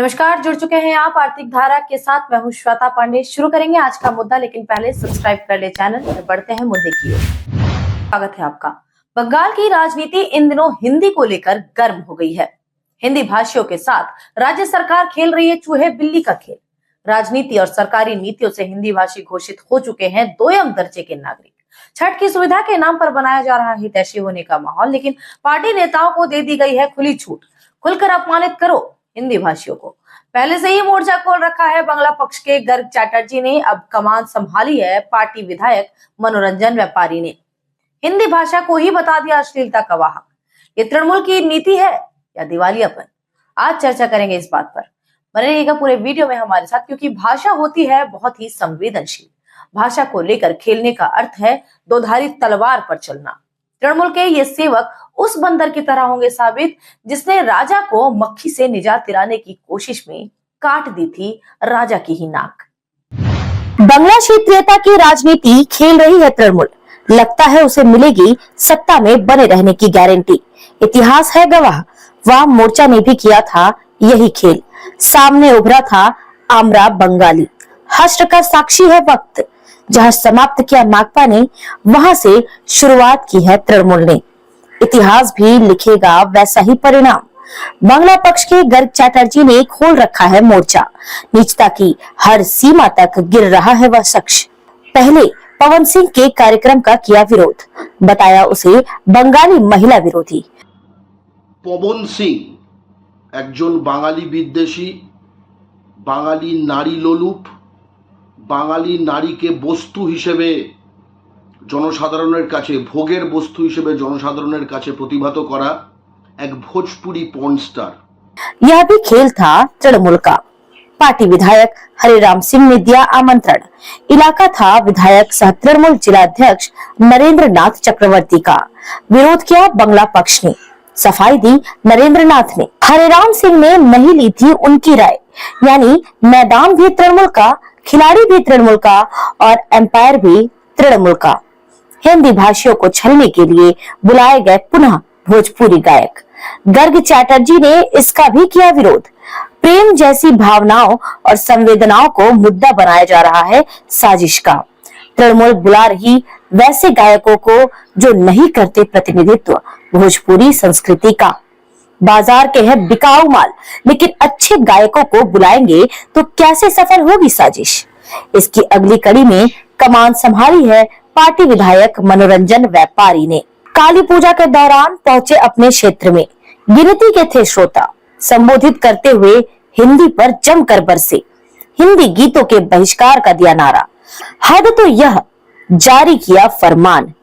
नमस्कार, जुड़ चुके हैं आप आर्थिक धारा के साथ। मैं हूं श्वेता पांडे। शुरू करेंगे आज का मुद्दा, लेकिन पहले सब्सक्राइब कर ले चैनल और बढ़ते हैं मुद्दे की ओर। स्वागत है आपका। बंगाल की राजनीति इन दिनों हिंदी को लेकर गर्म हो गई है। हिंदी भाषियों के साथ राज्य सरकार खेल रही है चूहे बिल्ली का खेल। राजनीति और सरकारी नीतियों से हिंदी भाषी घोषित हो चुके हैं दोयम दर्जे के नागरिक। छठ की सुविधा के नाम पर बनाया जा रहा है हितैषी होने का माहौल, लेकिन पार्टी नेताओं को दे दी गई है खुली छूट। खुलकर अपमानित करो हिंदी भाषियों को। पहले से ही मोर्चा खोल रखा है बंगला पक्ष के गर्ग चैटर्जी ने। अब कमान संभाली है पार्टी विधायक मनोरंजन व्यापारी ने। हिंदी भाषा को ही बता दिया अश्लीलता का वाहक। ये तृणमूल की नीति है या दिवालियापन? आज चर्चा करेंगे इस बात पर। बने रहिएगा पूरे वीडियो में हमारे साथ, क्योंकि भाषा होती है बहुत ही संवेदनशील। भाषा को लेकर खेलने का अर्थ है दोधारी तलवार पर चलना। तृणमूल के ये सेवक उस बंदर की तरह होंगे साबित जिसने राजा को मक्खी से निजात दिलाने की कोशिश में काट दी थी राजा की ही नाक। बंगला क्षेत्रीयता की राजनीति खेल रही है तृणमूल। लगता है उसे मिलेगी सत्ता में बने रहने की गारंटी। इतिहास है गवाह, वह मोर्चा ने भी किया था यही खेल। सामने उभरा था आमरा बंगाली। हश्र का साक्षी है वक्त। जहां समाप्त किया माकपा ने, वहां से शुरुआत की है तृणमूल ने। इतिहास भी लिखेगा वैसा ही परिणाम। बंगला पक्ष के गर्ग चैटर्जी ने खोल रखा है मोर्चा। नीचता की हर सीमा तक गिर रहा है वह शख्स। पहले पवन सिंह के कार्यक्रम का किया विरोध, बताया उसे बंगाली महिला विरोधी। पवन सिंह एकजन बांगाली विद्वेषी, बांगाली नारी लोलुप, बांगाली नारी के बस्तु हिसेबे जनसाधारणের কাছে, ভোগের বস্তু হিসেবে জনসাধারণের কাছে প্রতিভাত করা एक भोजपुरी पॉर्न स्टार। यह भी खेल था तृणमूल का। पार्टी विधायक हरिराम सिंह ने दिया आमंत्रण। इलाका था विधायक सह तृणमूल जिलाध्यक्ष नरेंद्र नाथ चक्रवर्ती का। विरोध किया बंगला पक्ष ने, सफाई दी नरेंद्र नाथ ने। हरिराम सिंह ने नहीं ली थी उनकी राय, यानी मैदान भी तृणमूल का, खिलाड़ी भी तृणमूल का और एम्पायर भी तृणमूल का। हिंदी भाषियों को छलने के लिए बुलाए गए पुनः भोजपुरी गायक। गर्ग चैटर्जी ने इसका भी किया विरोध। प्रेम जैसी भावनाओं और संवेदनाओं को मुद्दा बनाया जा रहा है साजिश का। तृणमूल बुला रही वैसे गायकों को जो नहीं करते प्रतिनिधित्व भोजपुरी संस्कृति का। बाजार के हैं बिकाऊ माल, लेकिन अच्छे गायकों को बुलाएंगे तो कैसे सफल होगी साजिश? इसकी अगली कड़ी में कमान संभाली है पार्टी विधायक मनोरंजन व्यापारी ने। काली पूजा के दौरान पहुंचे अपने क्षेत्र में। गिनती के थे श्रोता। संबोधित करते हुए हिंदी पर जमकर बरसे। हिंदी गीतों के बहिष्कार का दिया नारा। हद तो यह जारी किया फरमान,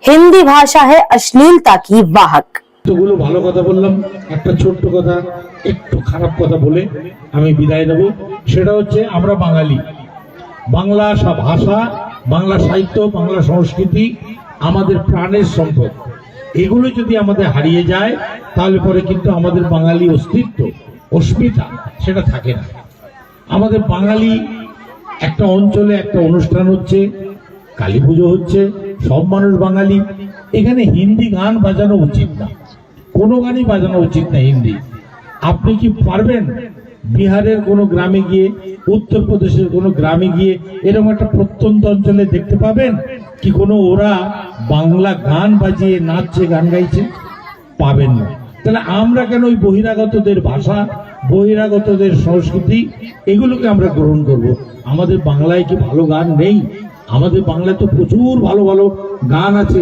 हिंदी भाषा है अश्लीलता की वाहक। এতগুলো ভালো কথা বললাম, একটা ছোট্ট কথা একটু খারাপ কথা বলে আমি বিদায় দেব। সেটা হচ্ছে আমরা বাঙালি, বাংলা ভাষা, বাংলা সাহিত্য, বাংলা সংস্কৃতি আমাদের প্রাণের সম্পদ। এগুলো যদি আমাদের হারিয়ে যায় তাহলে পরে কিন্তু আমাদের বাঙালি অস্তিত্ব, অস্মিতা সেটা থাকে না। আমাদের বাঙালি একটা অঞ্চলে একটা অনুষ্ঠান হচ্ছে, কালী পুজো হচ্ছে, সব মানুষ বাঙালি। এখানে হিন্দি গান বাজানো উচিত না, কোনো গানই বাজানো উচিত না হিন্দি। আপনি কি পারবেন বিহারের কোনো গ্রামে গিয়ে, উত্তরপ্রদেশের কোনো গ্রামে গিয়ে এরকম একটা প্রত্যন্ত অঞ্চলে দেখতে পাবেন কি কোনো ওরা বাংলা গান বাজিয়ে নাচছে, গান গাইছে? পাবেন না। তাহলে আমরা কেন ওই বহিরাগতদের ভাষা, বহিরাগতদের সংস্কৃতি এগুলোকে আমরা গ্রহণ করব? আমাদের বাংলায় কি ভালো গান নেই? আমাদের বাংলায় তো প্রচুর ভালো ভালো গান আছে।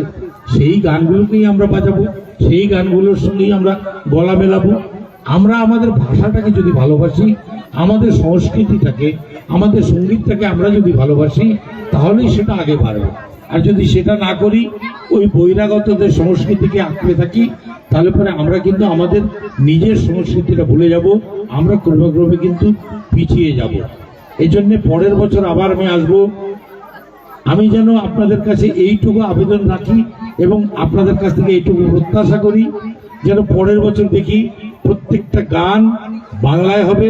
সেই গানগুলোকেই আমরা বাজাবো, সেই গানগুলোর সঙ্গেই আমরা গলা মেলাবো। আমরা আমাদের ভাষাটাকে যদি ভালোবাসি, আমাদের সংস্কৃতিটাকে, আমাদের সঙ্গীতটাকে আমরা যদি ভালোবাসি, তাহলেই সেটা আগে বাড়বে। আর যদি সেটা না করি, ওই বহিরাগতদের সংস্কৃতিকে আঁকড়ে থাকি, তাহলে পরে আমরা কিন্তু আমাদের নিজের সংস্কৃতিটা ভুলে যাব। আমরা ক্রমে ক্রমে কিন্তু পিছিয়ে যাব। এই জন্য পরের বছর আবার আমি আসবো। আমি যেন আপনাদের কাছে এইটুকু আবেদন রাখি এবং আপনাদের কাছ থেকে এইটুকু প্রত্যাশা করি, যেন পরের বছর দেখি প্রত্যেকটা গান বাংলায় হবে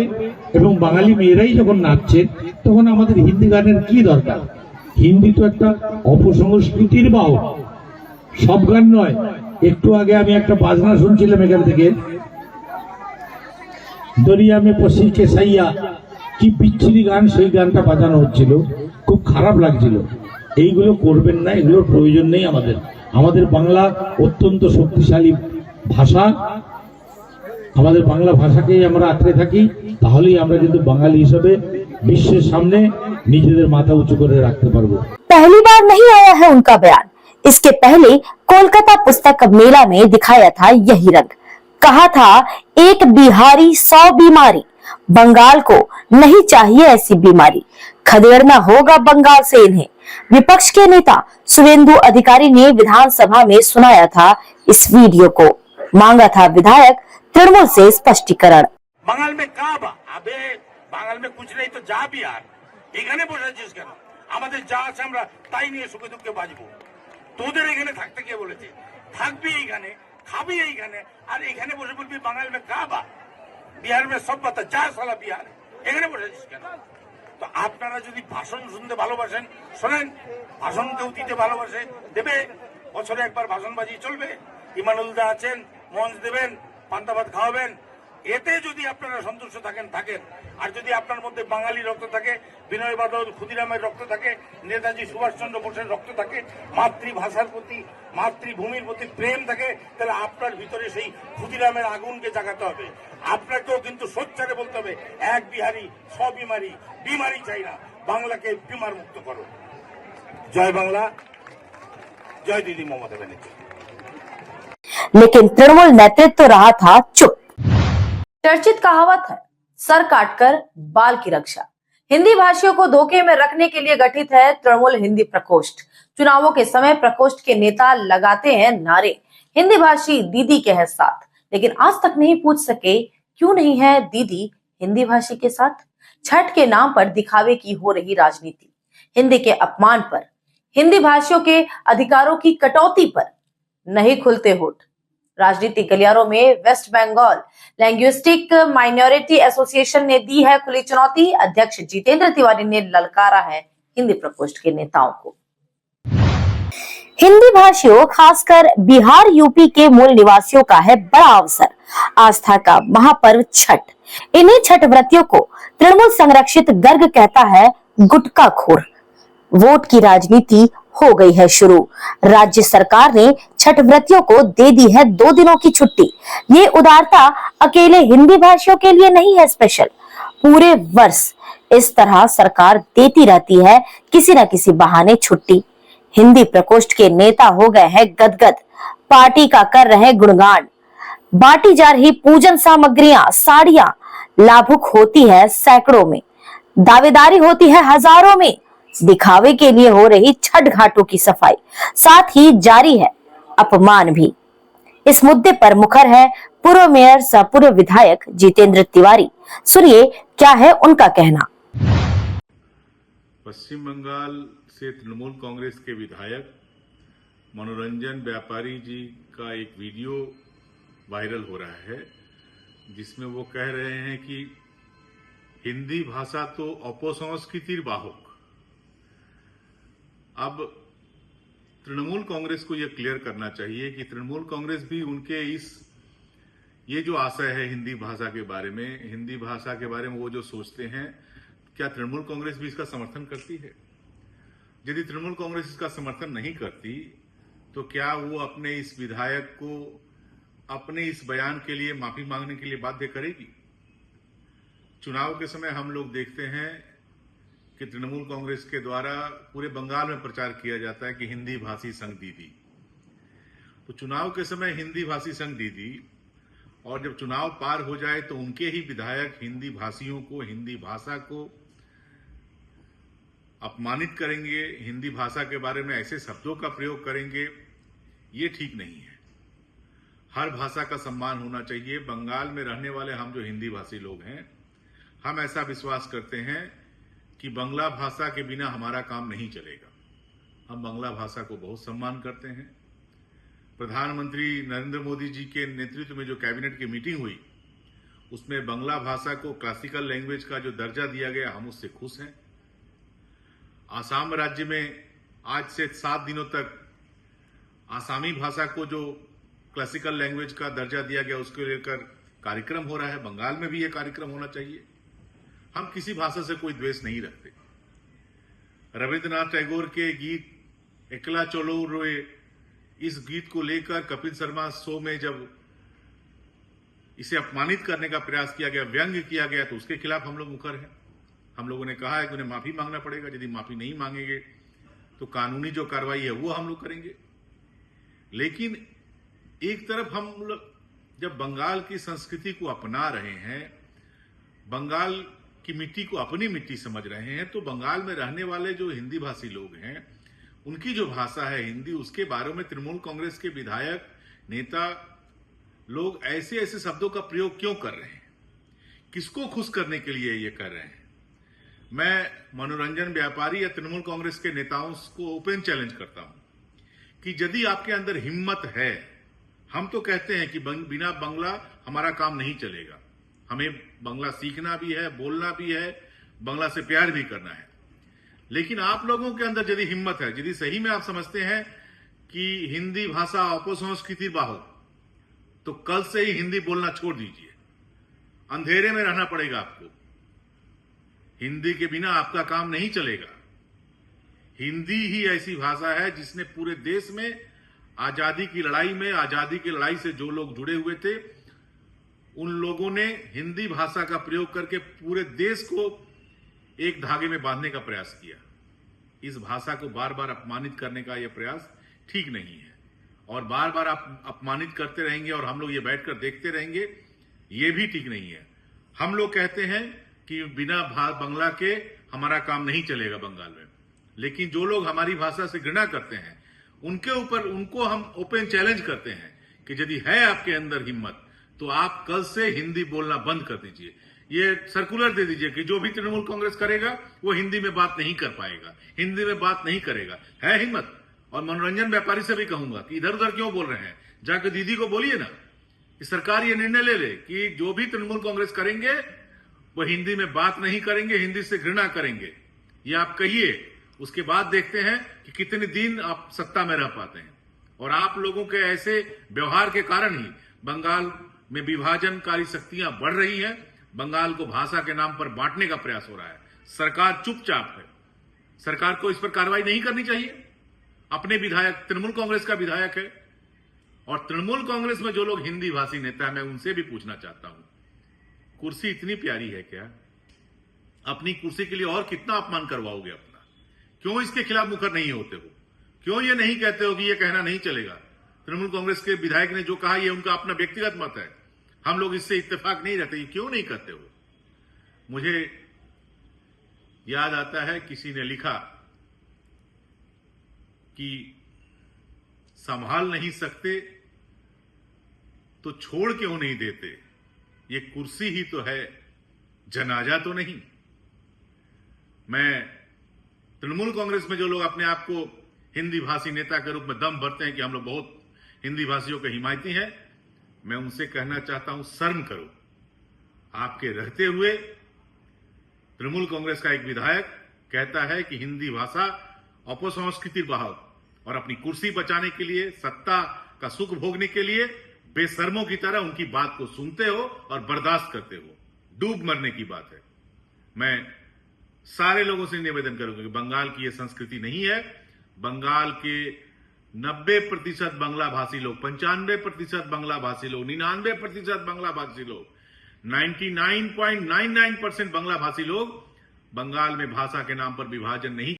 এবং বাঙালি মেয়েরাই যখন নাচছে তখন আমাদের হিন্দি গানের কি দরকার? হিন্দি তো একটা অপসংস্কৃতির বাহক, সব গান নয়। একটু আগে আমি একটা বাজনা শুনছিলাম এখান থেকে, দরিয়া মে পশি কে সাইয়া, কি বিচ্ছিরি গান, সেই গানটা বাজানো হচ্ছিল, খুব খারাপ লাগছিল। এইগুলো করবেন না, এগুলোর প্রয়োজন নেই আমাদের। আমাদের বাংলা অত্যন্ত শক্তিশালী ভাষা, আমাদের বাংলা ভাষাকেই আমরা আঁকড়ে থাকি, তাহলেই আমরা কিন্তু বাঙালি হিসেবে বিশ্বের সামনে নিজেদের মাথা উঁচু করে রাখতে পারবো। पहली बार नहीं आया है उनका बयान। इसके पहले कोलकाता पुस्तक मेला में दिखाया था यही रंग। कहा था एक बिहारी 100 बीमारी, बंगाल को नहीं चाहिए ऐसी बीमारी, खदेड़ना होगा बंगाल से इन्हें। विपक्ष के नेता सुवेंदु अधिकारी ने विधानसभा में सुनाया था इस वीडियो को। मांगा था विधायक तृणमूल से स्पष्टीकरण। বাঙাল মে কাবা আবে বাঙাল মে কুছ নেই তো যা বিহার, এখানে বসেছিস কেন? আমাদের যা আছে আমরা তাই নিয়ে সুখে দুঃখে বাঁচবো। তোদের এখানে থাকতে কে বলেছে? থাকবি এইখানে, খাবি এইখানে, আর এখানে বসে বলবি বাঙাল মে কাবা, বিহার মে সব বাতা যা সালা বিহার, এখানে বসেছিস কেন? তো আপনারা যদি ভাষণ শুনতে ভালোবাসেন শোনেন, ভাষণ কেউ দিতে ভালোবাসে দেবে, বছরে একবার ভাষণ বাজি চলবে। ইমানুলদা আছেন, মঞ্চ দেবেন, পান্তা ভাত খাওয়াবেন, এতে যদি আপনারা সন্তুষ্ট থাকেন থাকেন। আর যদি আপনার মধ্যে বাঙালি রক্ত থাকে, বিনয় বাদল ক্ষুদিরামের রক্ত থাকে, নেতাজি সুভাষচন্দ্র বোসের রক্ত থাকে, মাতৃভাষার প্রতি মাতৃভূমির প্রতি প্রেম থাকে, তাহলে আপনার ভিতরে সেই ক্ষুদিরামের আগুনকে জাগাতে হবে। আপনাকেও কিন্তু সোচ্চারে বলতে হবে, এক বিহারি 100 বিমারি, বিমারি চাই না, বাংলাকে বিমার মুক্ত করো। জয় বাংলা, জয় দিদি মমতা ব্যানার্জি। लेकिन तृणमूल नेतृत्व रहा था चुप। चर्चित कहावत है, सर काटकर बाल की रक्षा। हिंदी भाषियों को धोखे में रखने के लिए गठित है तृणमूल हिंदी प्रकोष्ठ। चुनावों के समय प्रकोष्ठ के नेता लगाते हैं नारे, हिंदी भाषी दीदी के है साथ, लेकिन आज तक नहीं पूछ सके क्यों नहीं है दीदी हिंदी भाषी के साथ। छठ के नाम पर दिखावे की हो रही राजनीति, हिंदी के अपमान पर, हिंदी भाषियों के अधिकारों की कटौती पर नहीं खुलते होठ। राजनीतिक गलियारों में West Bengal linguistic minority association ने दी है खुली चुनौती। अध्यक्ष जितेंद्र तिवारी ने ललकारा है हिंदी प्रकोष्ठ के नेताओं को। हिंदी भाषियों, खासकर बिहार यूपी के मूल निवासियों का है बड़ा अवसर, आस्था का महापर्व छठ। इन्हीं छठ व्रतियों को तृणमूल संरक्षित गर्ग कहता है गुटखाखोर। वोट की राजनीति हो गई है शुरू। राज्य सरकार ने छठ व्रतियों को दे दी है 2 दिनों की छुट्टी। ये उदारता अकेले हिंदी भाषियों के लिए नहीं है स्पेशल, पूरे वर्ष इस तरह सरकार देती रहती है किसी न किसी बहाने छुट्टी। हिंदी प्रकोष्ठ के नेता हो गए हैं गदगद, पार्टी का कर रहे गुणगान। बांटी जा रही पूजन सामग्रियां, साड़ियां लाभुक होती है सैकड़ों में, दावेदारी होती है हजारों में। दिखावे के लिए हो रही छठ घाटों की सफाई, साथ ही जारी है अपमान भी। इस मुद्दे पर मुखर है पूर्व मेयर सह पूर्व विधायक जितेंद्र तिवारी। सुनिए क्या है उनका कहना। पश्चिम बंगाल से तृणमूल कांग्रेस के विधायक मनोरंजन व्यापारी जी का एक वीडियो वायरल हो रहा है, जिसमें वो कह रहे हैं कि हिंदी भाषा तो अपसंस्कृतिर बाहक। अब तृणमूल कांग्रेस को यह क्लियर करना चाहिए कि तृणमूल कांग्रेस भी उनके ये जो आशय है हिंदी भाषा के बारे में, हिंदी भाषा के बारे में वो जो सोचते हैं, क्या तृणमूल कांग्रेस भी इसका समर्थन करती है? यदि तृणमूल कांग्रेस इसका समर्थन नहीं करती तो क्या वो अपने इस विधायक को अपने इस बयान के लिए माफी मांगने के लिए बाध्य करेगी? चुनाव के समय हम लोग देखते हैं कि तृणमूल कांग्रेस के द्वारा पूरे बंगाल में प्रचार किया जाता है कि हिंदी भाषी संघ दीदी। तो चुनाव के समय हिंदी भाषी संघ दीदी, और जब चुनाव पार हो जाए तो उनके ही विधायक हिंदी भाषियों को, हिंदी भाषा को अपमानित करेंगे, हिंदी भाषा के बारे में ऐसे शब्दों का प्रयोग करेंगे, ये ठीक नहीं है। हर भाषा का सम्मान होना चाहिए। बंगाल में रहने वाले हम जो हिंदी भाषी लोग हैं, हम ऐसा विश्वास करते हैं कि बांग्ला भाषा के बिना हमारा काम नहीं चलेगा। हम बांग्ला भाषा को बहुत सम्मान करते हैं। प्रधानमंत्री नरेंद्र मोदी जी के नेतृत्व में जो कैबिनेट की मीटिंग हुई, उसमें बांग्ला भाषा को क्लासिकल लैंग्वेज का जो दर्जा दिया गया, हम उससे खुश हैं। आसाम राज्य में आज से 7 दिनों तक आसामी भाषा को जो क्लासिकल लैंग्वेज का दर्जा दिया गया, उसको लेकर कार्यक्रम हो रहा है, बंगाल में भी यह कार्यक्रम होना चाहिए। हम किसी भाषा से कोई द्वेष नहीं रखते। रविंद्रनाथ टैगोर के गीत एकला चलो रोए, इस गीत को लेकर कपिल शर्मा शो में जब इसे अपमानित करने का प्रयास किया गया, व्यंग्य किया गया, तो उसके खिलाफ हम लोग मुखर हैं। हम लोगों ने कहा है कि उन्हें माफी मांगना पड़ेगा। यदि माफी नहीं मांगेंगे तो कानूनी जो कार्रवाई है वो हम लोग करेंगे। लेकिन एक तरफ हम लोग जब बंगाल की संस्कृति को अपना रहे हैं, बंगाल की मिट्टी को अपनी मिट्टी समझ रहे हैं, तो बंगाल में रहने वाले जो हिंदी भाषी लोग हैं, उनकी जो भाषा है हिंदी, उसके बारे में तृणमूल कांग्रेस के विधायक, नेता लोग ऐसे ऐसे शब्दों का प्रयोग क्यों कर रहे हैं? किसको खुश करने के लिए ये कर रहे हैं? मैं मनोरंजन व्यापारी या तृणमूल कांग्रेस के नेताओं को ओपन चैलेंज करता हूं कि यदि आपके अंदर हिम्मत है, हम तो कहते हैं कि बिना बंगला हमारा काम नहीं चलेगा। हमें बंगला सीखना भी है, बोलना भी है, बंगला से प्यार भी करना है। लेकिन आप लोगों के अंदर यदि हिम्मत है, यदि सही में आप समझते हैं कि हिंदी भाषा अपसंस्कृति बाहो, तो कल से ही हिंदी बोलना छोड़ दीजिए। अंधेरे में रहना पड़ेगा आपको। हिंदी के बिना आपका काम नहीं चलेगा। हिंदी ही ऐसी भाषा है जिसने पूरे देश में आजादी की लड़ाई में, आजादी की लड़ाई से जो लोग जुड़े हुए थे, उन लोगों ने हिंदी भाषा का प्रयोग करके पूरे देश को एक धागे में बांधने का प्रयास किया। इस भाषा को बार बार अपमानित करने का यह प्रयास ठीक नहीं है, और बार बार आप अपमानित करते रहेंगे और हम लोग ये बैठकर देखते रहेंगे, ये भी ठीक नहीं है। हम लोग कहते हैं कि बिना बंगला के हमारा काम नहीं चलेगा बंगाल में, लेकिन जो लोग हमारी भाषा से घृणा करते हैं उनके ऊपर, उनको हम ओपन चैलेंज करते हैं कि यदि है आपके अंदर हिम्मत तो आप कल से हिंदी बोलना बंद कर दीजिए। ये सर्कुलर दे दीजिए कि जो भी तृणमूल कांग्रेस करेगा वो हिंदी में बात नहीं कर पाएगा, हिंदी में बात नहीं करेगा। है हिम्मत? और मनोरंजन व्यापारी से भी कहूंगा कि इधर उधर क्यों बोल रहे हैं, जाकर दीदी को बोलिए ना कि सरकार ये निर्णय ले ले कि जो भी तृणमूल कांग्रेस करेंगे वो हिंदी में बात नहीं करेंगे, हिंदी से घृणा करेंगे। ये आप कहिए, उसके बाद देखते हैं कि कितने दिन आप सत्ता में रह पाते हैं। और आप लोगों के ऐसे व्यवहार के कारण ही बंगाल में विभाजनकारी शक्तियां बढ़ रही हैं। बंगाल को भाषा के नाम पर बांटने का प्रयास हो रहा है। सरकार चुपचाप है। सरकार को इस पर कार्रवाई नहीं करनी चाहिए। अपने विधायक, तृणमूल कांग्रेस का विधायक है, और तृणमूल कांग्रेस में जो लोग हिंदी भाषी नेता है, मैं उनसे भी पूछना चाहता हूं, कुर्सी इतनी प्यारी है क्या? अपनी कुर्सी के लिए और कितना अपमान करवाओगे अपना? क्यों इसके खिलाफ मुखर नहीं होते हो? क्यों ये नहीं कहते हो कि ये कहना नहीं चलेगा? तृणमूल कांग्रेस के विधायक ने जो कहा, ये उनका अपना व्यक्तिगत मत है, हम लोग इससे इत्तेफाक नहीं रहते, क्यों नहीं करते हो? मुझे याद आता है किसी ने लिखा कि संभाल नहीं सकते तो छोड़ क्यों नहीं देते? ये कुर्सी ही तो है, जनाजा तो नहीं। मैं तृणमूल कांग्रेस में जो लोग अपने आप को हिंदी भाषी नेता के रूप में दम भरते हैं कि हम लोग बहुत हिंदी भाषियों के हिमायती हैं, मैं उनसे कहना चाहता हूं, शर्म करो। आपके रहते हुए तृणमूल कांग्रेस का एक विधायक कहता है कि हिंदी भाषा अपसंस्कृति बहाव, और अपनी कुर्सी बचाने के लिए, सत्ता का सुख भोगने के लिए बेशर्मों की तरह उनकी बात को सुनते हो और बर्दाश्त करते हो। डूब मरने की बात है। मैं सारे लोगों से निवेदन करूंगा कि बंगाल की यह संस्कृति नहीं है। बंगाल के 90% बांग्ला भाषी लोग, 95% बांग्ला भाषी लोग, 99% बांग्ला भाषी लोग, 99.99% बांग्ला भाषी लोग बंगाल में भाषा के नाम पर विभाजन नहीं।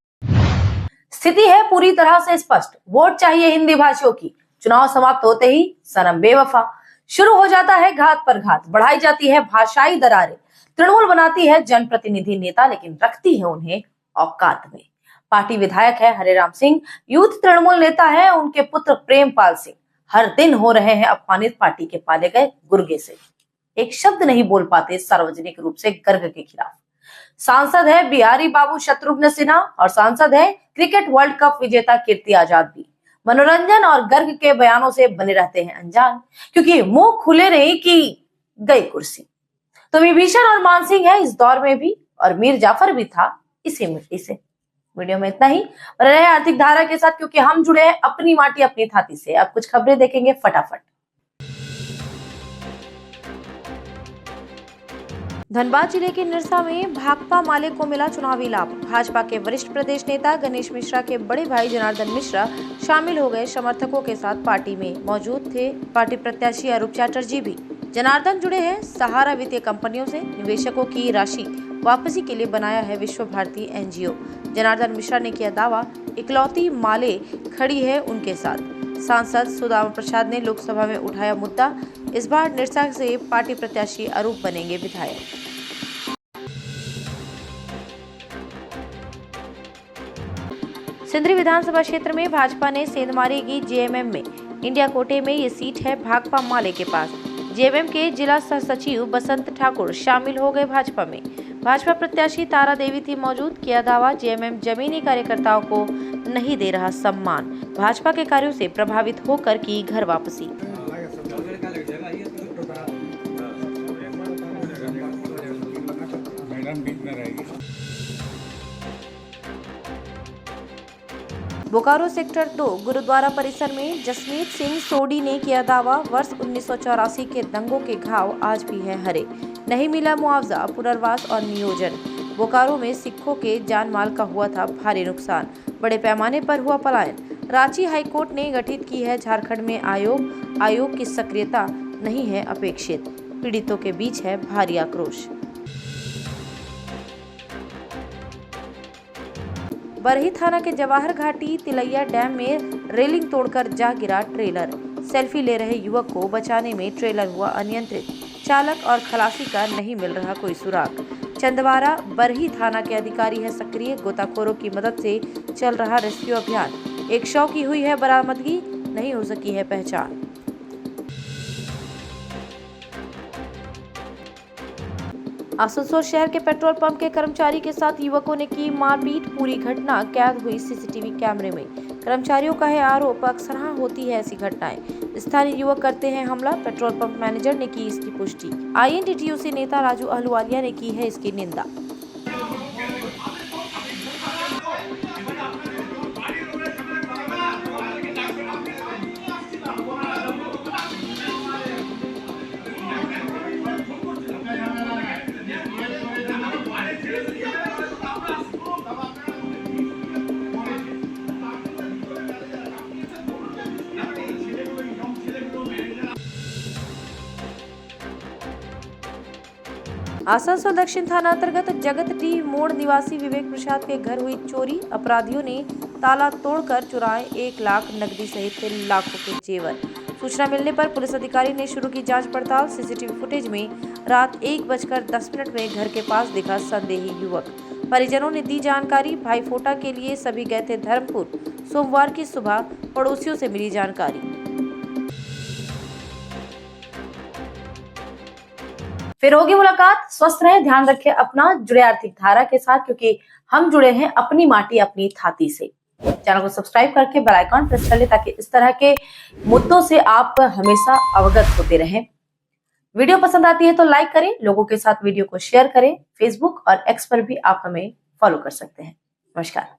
स्थिति है पूरी तरह से स्पष्ट। वोट चाहिए हिंदी भाषियों की। चुनाव समाप्त होते ही सनम बेवफा, शुरू हो जाता है घात पर घात, बढ़ाई जाती है भाषाई दरारें। तृणमूल बनाती है जनप्रतिनिधि नेता, लेकिन रखती है उन्हें औकात में। पार्टी विधायक है हरेराम सिंह, यूथ तृणमूल नेता है उनके पुत्र प्रेमपाल सिंह। हर दिन हो रहे हैं अपमानित पार्टी के पाले गए गुर्गे से। एक शब्द नहीं बोल पाते सार्वजनिक रूप से गर्ग के खिलाफ। सांसद है बिहारी बाबू शत्रुघ्न सिन्हा, और सांसद है क्रिकेट वर्ल्ड कप विजेता कीर्ति आजाद भी। मनोरंजन और गर्ग के बयानों से बने रहते हैं अनजान, क्योंकि मुंह खुले नहीं कि गई कुर्सी। तो विभीषण और मान सिंह है इस दौर में भी, और मीर जाफर भी था इसी मिट्टी से। वीडियो में इतना ही। रहे आर्थिक धारा के साथ, क्योंकि हम जुड़े हैं अपनी माटी अपनी थाती से। अब कुछ खबरें देखेंगे फटाफट। धनबाद जिले के निरसा में भाकपा माले को मिला चुनावी लाभ। भाजपा के वरिष्ठ प्रदेश नेता गणेश मिश्रा के बड़े भाई जनार्दन मिश्रा शामिल हो गए समर्थकों के साथ पार्टी में। मौजूद थे पार्टी प्रत्याशी अरूप चैटर्जी भी। जनार्दन जुड़े हैं सहारा वित्तीय कंपनियों से। निवेशकों की राशि वापसी के लिए बनाया है विश्व भारती एनजीओ। जनार्दन मिश्रा ने किया दावा, इकलौती माले खड़ी है उनके साथ। सांसद सुदामा प्रसाद ने लोकसभा में उठाया मुद्दा। इस बार निरसा से पार्टी प्रत्याशी अरूप बनेंगे विधायक। सिंदरी विधानसभा क्षेत्र में भाजपा ने सेंध मारेगी जेएमएम में। इंडिया कोटे में ये सीट है भाकपा माले के पास। जेएमएम के जिला सह सचिव बसंत ठाकुर शामिल हो गए भाजपा में। भाजपा प्रत्याशी तारा देवी थी मौजूद। किया दावा, जेएमएम जमीनी कार्यकर्ताओं को नहीं दे रहा सम्मान। भाजपा के कार्यों से प्रभावित होकर की घर वापसी। बोकारो सेक्टर 2 गुरुद्वारा परिसर में जसमीत सिंह सोडी ने किया दावा, वर्ष 1984 के दंगों के घाव आज भी है हरे। नहीं मिला मुआवजा, पुनर्वास और नियोजन। बोकारो में सिखों के जान माल का हुआ था भारी नुकसान। बड़े पैमाने पर हुआ पलायन। रांची हाईकोर्ट ने गठित की है झारखंड में आयोग की सक्रियता नहीं है अपेक्षित। पीड़ितों के बीच है भारी आक्रोश। बरही थाना के जवाहर घाटी तिलैया डैम में रेलिंग तोड़कर जा गिरा ट्रेलर। सेल्फी ले रहे युवक को बचाने में ट्रेलर हुआ अनियंत्रित। चालक और खलासी का नहीं मिल रहा कोई सुराग। चंदवारा बरही थाना के अधिकारी है सक्रिय। गोताखोरों की मदद से चल रहा रेस्क्यू अभियान। एक शव की हुई है बरामदगी, नहीं हो सकी है पहचान। आसनसोल शहर के पेट्रोल पंप के कर्मचारी के साथ युवकों ने की मारपीट। पूरी घटना कैद हुई सीसीटीवी कैमरे में। कर्मचारियों का है आरोप, अक्सर होती है ऐसी घटनाएं। स्थानीय युवक करते हैं हमला। पेट्रोल पंप मैनेजर ने की इसकी पुष्टि। आईएनटीटीयूसी नेता राजू अहलुवालिया ने की है इसकी निंदा। आसनसोल दक्षिण थाना अंतर्गत जगत टी मोड़ निवासी विवेक प्रसाद के घर हुई चोरी। अपराधियों ने ताला तोड़कर चुराए 1 लाख नकदी सहित लाखों के जेवर। सूचना मिलने पर पुलिस अधिकारी ने शुरू की जांच पड़ताल। सीसीटीवी फुटेज में रात 1:10 में घर के पास दिखा संदेही युवक। परिजनों ने दी जानकारी। भाईफोटा के लिए सभी गए थे धर्मपुर। सोमवार की सुबह पड़ोसियों से मिली जानकारी। फिर होगी मुलाकात। स्वस्थ रहें, ध्यान रखें अपना। जुड़े आर्थिक धारा के साथ, क्योंकि हम जुड़े हैं अपनी माटी अपनी थाती से। चैनल को सब्सक्राइब करके बेल आइकॉन प्रेस कर ले, ताकि इस तरह के मुद्दों से आप हमेशा अवगत होते रहें। वीडियो पसंद आती है तो लाइक करें, लोगों के साथ वीडियो को शेयर करें। फेसबुक और एक्स पर भी आप हमें फॉलो कर सकते हैं। नमस्कार।